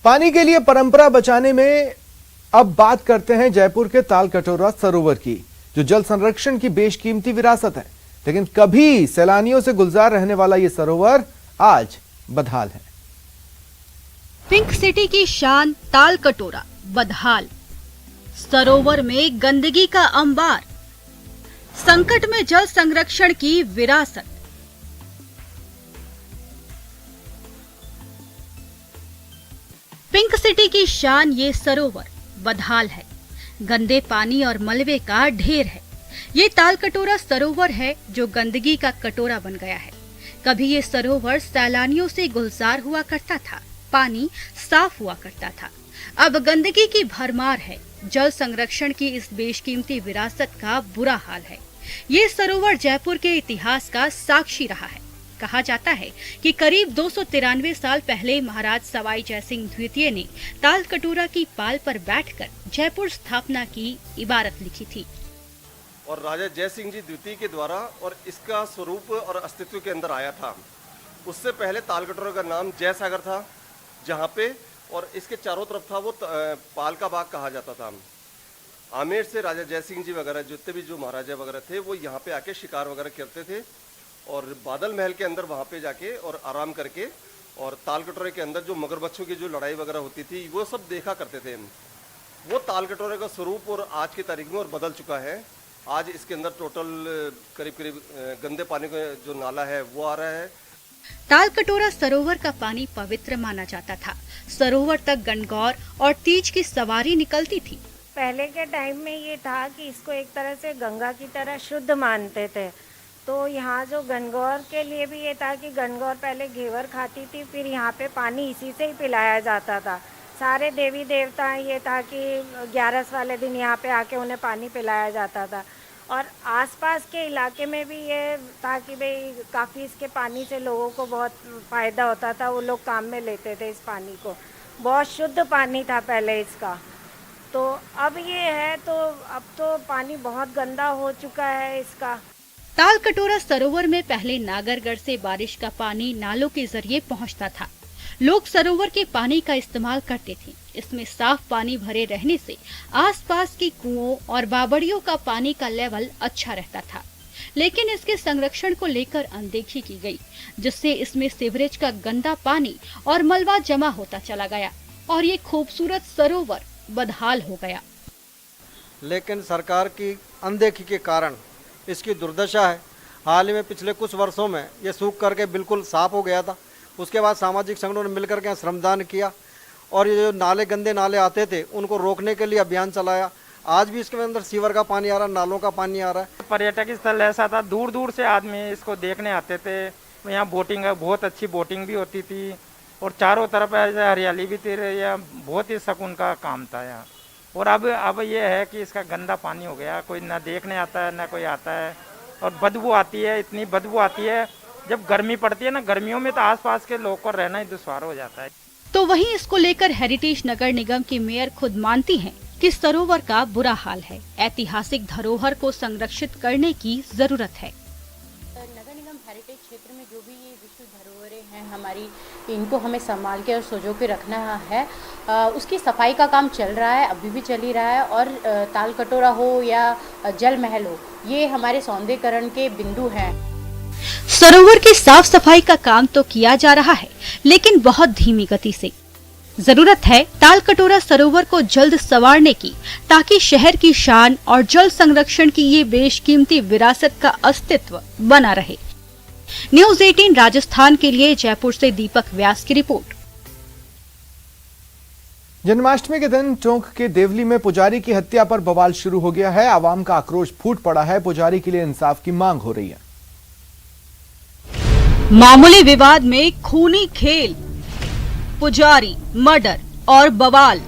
पानी के लिए परंपरा बचाने में अब बात करते हैं जयपुर के तालकटोरा सरोवर की, जो जल संरक्षण की बेशकीमती विरासत है। लेकिन कभी सैलानियों से गुलजार रहने वाला ये सरोवर आज बदहाल है। पिंक सिटी की शान तालकटोरा बदहाल। सरोवर में गंदगी का अंबार, संकट में जल संरक्षण की विरासत। पिंक सिटी की शान ये सरोवर बदहाल है। गंदे पानी और मलबे का ढेर है। ये तालकटोरा सरोवर है जो गंदगी का कटोरा बन गया है। कभी ये सरोवर सैलानियों से गुलजार हुआ करता था, पानी साफ हुआ करता था। अब गंदगी की भरमार है। जल संरक्षण की इस बेशकीमती विरासत का बुरा हाल है। ये सरोवर जयपुर के इतिहास का साक्षी रहा है। कहा जाता है कि करीब 293 साल पहले महाराज सवाई जयसिंह द्वितीय ने तालकटोरा की पाल पर बैठकर जयपुर स्थापना की इबारत लिखी थी। और राजा जयसिंह जी द्वितीय के द्वारा और इसका स्वरूप और अस्तित्व के अंदर आया था। उससे पहले तालकटोरा का नाम जयसागर था, जहाँ पे और इसके चारों तरफ था वो पाल का बाग कहा जाता था। आमेर से राजा जयसिंह जी वगैरह जितने भी जो महाराजा वगैरह थे वो यहाँ पे आके शिकार वगैरह करते थे और बादल महल के अंदर वहाँ पे जाके और आराम करके और तालकटोरे के अंदर जो मगरमच्छों की जो लड़ाई वगैरह होती थी वो सब देखा करते थे। वो तालकटोरे का स्वरूप और आज की तारीख में और बदल चुका है। आज इसके अंदर टोटल करीब गंदे पानी का जो नाला है वो आ रहा है। तालकटोरा सरोवर का पानी पवित्र माना जाता था। सरोवर तक गणगौर और तीज की सवारी निकलती थी। पहले के टाइम में ये था कि इसको एक तरह से गंगा की तरह शुद्ध मानते थे। तो यहाँ जो गणगौर के लिए भी ये था कि गणगौर पहले घेवर खाती थी, फिर यहाँ पे पानी इसी से ही पिलाया जाता था। सारे देवी देवता ये था कि 11 वाले दिन यहाँ पे आके उन्हें पानी पिलाया जाता था। और आसपास के इलाके में भी ये था कि भाई काफ़ी इसके पानी से लोगों को बहुत फ़ायदा होता था। वो लोग काम में लेते थे इस पानी को। बहुत शुद्ध पानी था पहले इसका। तो अब ये है तो अब तो पानी बहुत गंदा हो चुका है इसका। तालकटोरा सरोवर में पहले नागरगढ़ से बारिश का पानी नालों के जरिए पहुंचता था। लोग सरोवर के पानी का इस्तेमाल करते थे। इसमें साफ पानी भरे रहने से आसपास के कुओं और बावड़ियों का पानी का लेवल अच्छा रहता था। लेकिन इसके संरक्षण को लेकर अनदेखी की गई, जिससे इसमें सीवरेज का गंदा पानी और मलबा जमा होता चला गया और ये खूबसूरत सरोवर बदहाल हो गया। लेकिन सरकार की अनदेखी के कारण इसकी दुर्दशा है। हाल ही में पिछले कुछ वर्षों में ये सूख करके बिल्कुल साफ हो गया था। उसके बाद सामाजिक संगठनों ने मिलकर के श्रमदान किया और ये जो नाले गंदे नाले आते थे उनको रोकने के लिए अभियान चलाया। आज भी इसके अंदर सीवर का पानी आ रहा है, नालों का पानी आ रहा है। पर्यटक स्थल ऐसा था, दूर दूर से आदमी इसको देखने आते थे। यहाँ बोटिंग, बहुत अच्छी बोटिंग भी होती थी और चारों तरफ ऐसे हरियाली भी थी। यह बहुत ही सुकून का काम था यहाँ। और अब ये है कि इसका गंदा पानी हो गया, कोई ना देखने आता है ना कोई आता है। और बदबू आती है, इतनी बदबू आती है। जब गर्मी पड़ती है ना, गर्मियों में तो आसपास के लोग को रहना ही दुश्वार हो जाता है। तो वहीं इसको लेकर हेरिटेज नगर निगम की मेयर खुद मानती हैं कि सरोवर का बुरा हाल है। ऐतिहासिक धरोहर को संरक्षित करने की जरूरत है। नगर निगम हेरिटेज क्षेत्र में जो भी ये विश्व धरोहरें हैं हमारी, इनको हमें संभाल के और सजो के रखना है। उसकी सफाई का काम चल रहा है, अभी भी चल ही रहा है। और तालकटोरा हो या जल महल हो, ये हमारे सौंदर्यीकरण के बिंदु हैं। सरोवर की साफ सफाई का काम तो किया जा रहा है, लेकिन बहुत धीमी गति से। जरूरत है तालकटोरा सरोवर को जल्द संवारने की, ताकि शहर की शान और जल संरक्षण की ये बेशकीमती विरासत का अस्तित्व बना रहे। न्यूज़ 18 राजस्थान के लिए जयपुर से दीपक व्यास की रिपोर्ट। जन्माष्टमी के दिन टोंक के देवली में पुजारी की हत्या पर बवाल शुरू हो गया है। आवाम का आक्रोश फूट पड़ा है। पुजारी के लिए इंसाफ की मांग हो रही है। मामूली विवाद में खूनी खेल, पुजारी, मर्डर और बवाल।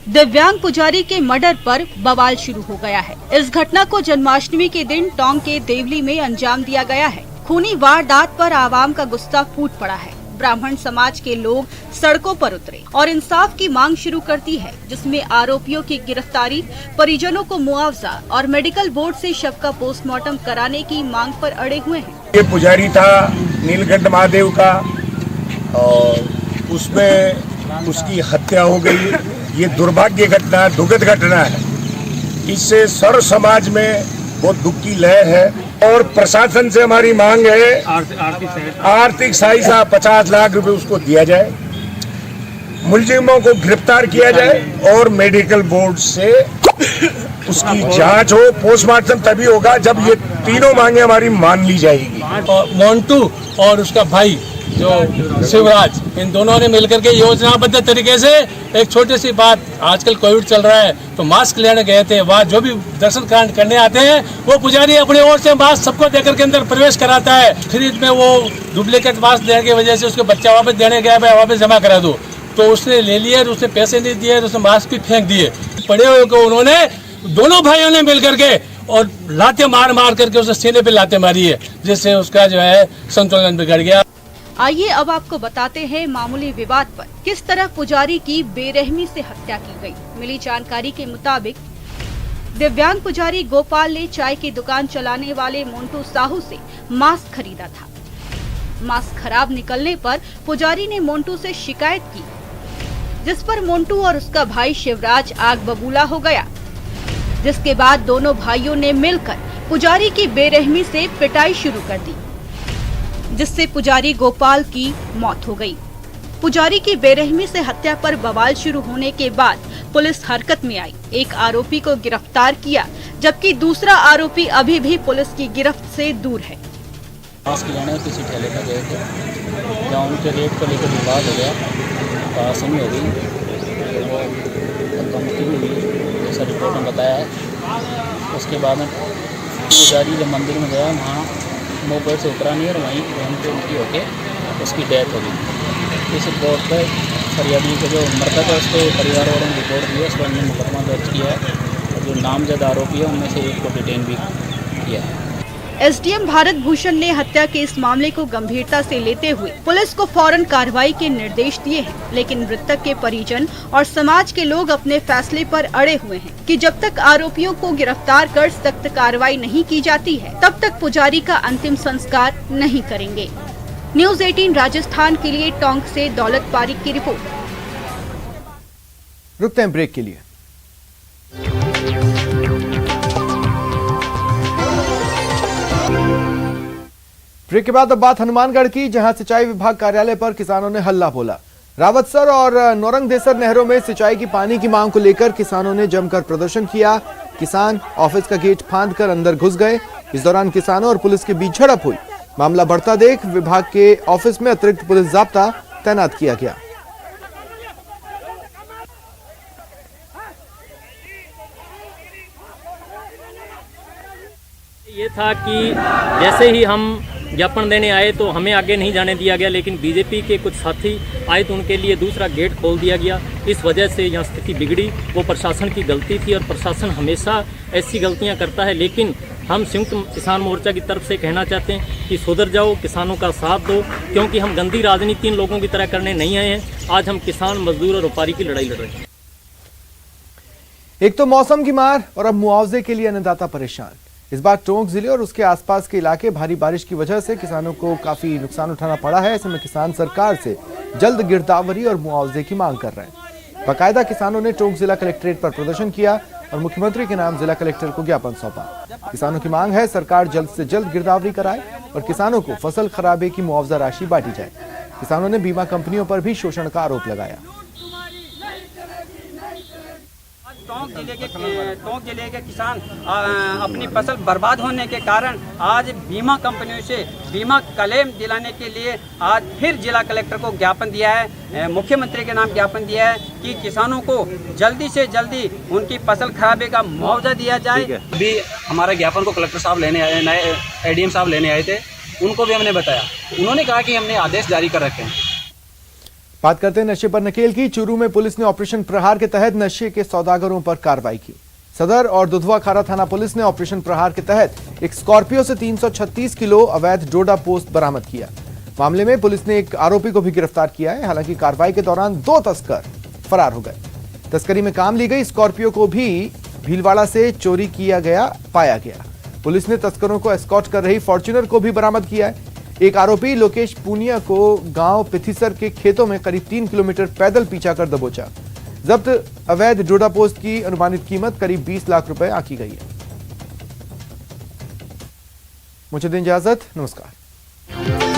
दिव्यांग पुजारी के मर्डर पर बवाल शुरू हो गया है। इस घटना को जन्माष्टमी के दिन टोंक के देवली में अंजाम दिया गया है। खूनी वारदात पर आवाम का गुस्सा फूट पड़ा है। ब्राह्मण समाज के लोग सड़कों पर उतरे और इंसाफ की मांग शुरू कर दी है, जिसमें आरोपियों की गिरफ्तारी, परिजनों को मुआवजा और मेडिकल बोर्ड से शव का पोस्टमार्टम कराने की मांग पर अड़े हुए हैं। ये पुजारी था नीलकंठ महादेव का और उसमें उसकी हत्या हो गई। ये दुर्भाग्य घटना, दुखद घटना है। इससे सर्व समाज में बहुत दुख की लहर है और प्रशासन से हमारी मांग है आर्थिक सहायता 50 लाख रुपए उसको दिया जाए, मुलजिमों को गिरफ्तार किया जाए और मेडिकल बोर्ड से उसकी जांच हो। पोस्टमार्टम तभी होगा जब ये तीनों मांगे हमारी मान ली जाएगी। मोन्टू और उसका भाई जो शिवराज, इन दोनों ने मिलकर के योजनाबद्ध तरीके से एक छोटी सी बात, आजकल कोविड चल रहा है तो मास्क लेने गए थे। वहाँ जो भी दर्शन करने आते हैं वो पुजारी अपनी ओर से मास्क सबको देकर के अंदर प्रवेश कराता है। फ्रिज में वो डुप्लीकेट मास्क देने की वजह से उसके बच्चा वापस देने गया, भाई वापस जमा करा दो, तो उसने ले लिए, उसने पैसे नहीं दिए, उसने मास्क भी फेंक दिए। पड़े हुए को उन्होंने दोनों भाइयों ने मिल करके और लाते मार मार करके उसे सीने पे लाते मारी है, जिससे उसका जो है संतुलन बिगड़ गया। आइए अब आपको बताते हैं मामूली विवाद पर किस तरह पुजारी की बेरहमी से हत्या की गई। मिली जानकारी के मुताबिक दिव्यांग पुजारी गोपाल ने चाय की दुकान चलाने वाले मोन्टू साहू से मास्क खरीदा था। मास्क खराब निकलने पर पुजारी ने मोन्टू से शिकायत की, जिस पर मोन्टू और उसका भाई शिवराज आग बबूला हो गया, जिसके बाद दोनों भाइयों ने मिलकर पुजारी की बेरहमी से पिटाई शुरू कर दी, जिससे पुजारी गोपाल की मौत हो गई। पुजारी की बेरहमी से हत्या पर बवाल शुरू होने के बाद पुलिस हरकत में आई, एक आरोपी को गिरफ्तार किया, जबकि दूसरा आरोपी अभी भी पुलिस की गिरफ्त से दूर है। मास्क लेने किसी ठेले पर गए थे, जहाँ उनके रेट को लेकर विवाद हो गया, पासनी हो गई, वो कमिटी भी हुई, जैसा रिपोर्ट में बताया है। उसके बाद में पुजारी जब मंदिर में गया, वहाँ मोबाइल से उतरा नहीं और वहीं बहन पे उनकी होके उसकी डेथ हो गई। इस रिपोर्ट पर फरियादी का जो मृतक है उसके परिवार वालों ने रिपोर्ट दिया, उस पर हमने मुकदमा दर्ज किया है और जो नामजद आरोपी है उनमें से एक को डिटेन भी किया है। एसडीएम भारत भूषण ने हत्या के इस मामले को गंभीरता से लेते हुए पुलिस को फौरन कार्रवाई के निर्देश दिए हैं, लेकिन मृतक के परिजन और समाज के लोग अपने फैसले पर अड़े हुए हैं कि जब तक आरोपियों को गिरफ्तार कर सख्त कार्रवाई नहीं की जाती है, तब तक पुजारी का अंतिम संस्कार नहीं करेंगे। न्यूज़ 18 राजस्थान के लिए टोंक से दौलत पारिक की रिपोर्ट। रुकते हैं ब्रेक के लिए। ब्रेक के बाद अब बात हनुमानगढ़ की, जहां सिंचाई विभाग कार्यालय पर किसानों ने हल्ला बोला। रावतसर और नौरंगदेसर नहरों में सिंचाई की पानी की मांग को लेकर किसानों ने जमकर प्रदर्शन किया। किसान ऑफिस का गेट फांदकर अंदर घुस गए। इस दौरान किसानों और पुलिस के बीच झड़प हुई। मामला बढ़ता देख विभाग के ऑफिस में अतिरिक्त पुलिस जाब्ता तैनात किया गया। ये था कि जैसे ही हम ज्ञापन देने आए तो हमें आगे नहीं जाने दिया गया, लेकिन बीजेपी के कुछ साथी आए तो उनके लिए दूसरा गेट खोल दिया गया। इस वजह से यहाँ स्थिति बिगड़ी। वो प्रशासन की गलती थी और प्रशासन हमेशा ऐसी गलतियाँ करता है, लेकिन हम संयुक्त किसान मोर्चा की तरफ से कहना चाहते हैं कि सुधर जाओ, किसानों का साथ दो, क्योंकि हम गंदी राजनीति इन लोगों की तरह करने नहीं आए हैं। आज हम किसान, मजदूर और व्यापारी की लड़ाई लड़ रहे हैं। एक तो मौसम की मार और अब मुआवजे के लिए अन्नदाता परेशान। इस बार टोंक जिले और उसके आसपास के इलाके भारी बारिश की वजह से किसानों को काफी नुकसान उठाना पड़ा है। ऐसे में किसान सरकार से जल्द गिरदावरी और मुआवजे की मांग कर रहे हैं। बाकायदा किसानों ने टोंक जिला कलेक्ट्रेट पर प्रदर्शन किया और मुख्यमंत्री के नाम जिला कलेक्टर को ज्ञापन सौंपा। किसानों की मांग है सरकार जल्द से जल्द गिरदावरी कराए और किसानों को फसल खराबे की मुआवजा राशि बांटी जाए। किसानों ने बीमा कंपनियों पर भी शोषण का आरोप लगाया। टोंक जिले के किसान अपनी फसल बर्बाद होने के कारण आज बीमा कंपनियों से बीमा क्लेम दिलाने के लिए आज फिर जिला कलेक्टर को ज्ञापन दिया है, मुख्यमंत्री के नाम ज्ञापन दिया है कि किसानों को जल्दी से जल्दी उनकी फसल खराबे का मुआवजा दिया जाए। अभी हमारे ज्ञापन को कलेक्टर साहब लेने आए, नए एडीएम साहब लेने आए थे, उनको भी हमने बताया। उन्होंने कहा कि हमने आदेश जारी कर रखे हैं। बात करते हैं नशे पर नकेल की। चूरू में पुलिस ने ऑपरेशन प्रहार के तहत नशे के सौदागरों पर कार्रवाई की। सदर और दुधवा खारा थाना पुलिस ने ऑपरेशन प्रहार के तहत एक स्कॉर्पियो से 336 किलो अवैध डोडा पोस्ट बरामद किया। मामले में पुलिस ने एक आरोपी को भी गिरफ्तार किया है। हालांकि कार्रवाई के दौरान 2 तस्कर फरार हो गए। तस्करी में काम ली गई स्कॉर्पियो को भी भीलवाड़ा से चोरी किया गया पाया गया। पुलिस ने तस्करों को एस्कॉर्ट कर रही फॉर्च्यूनर को भी बरामद किया है। एक आरोपी लोकेश पूनिया को गांव पिथिसर के खेतों में करीब 3 किलोमीटर पैदल पीछा कर दबोचा। जब्त अवैध डोडा पोस्ट की अनुमानित कीमत करीब 20 लाख रुपए आंकी गई है। मुझे दें इजाजत, नमस्कार।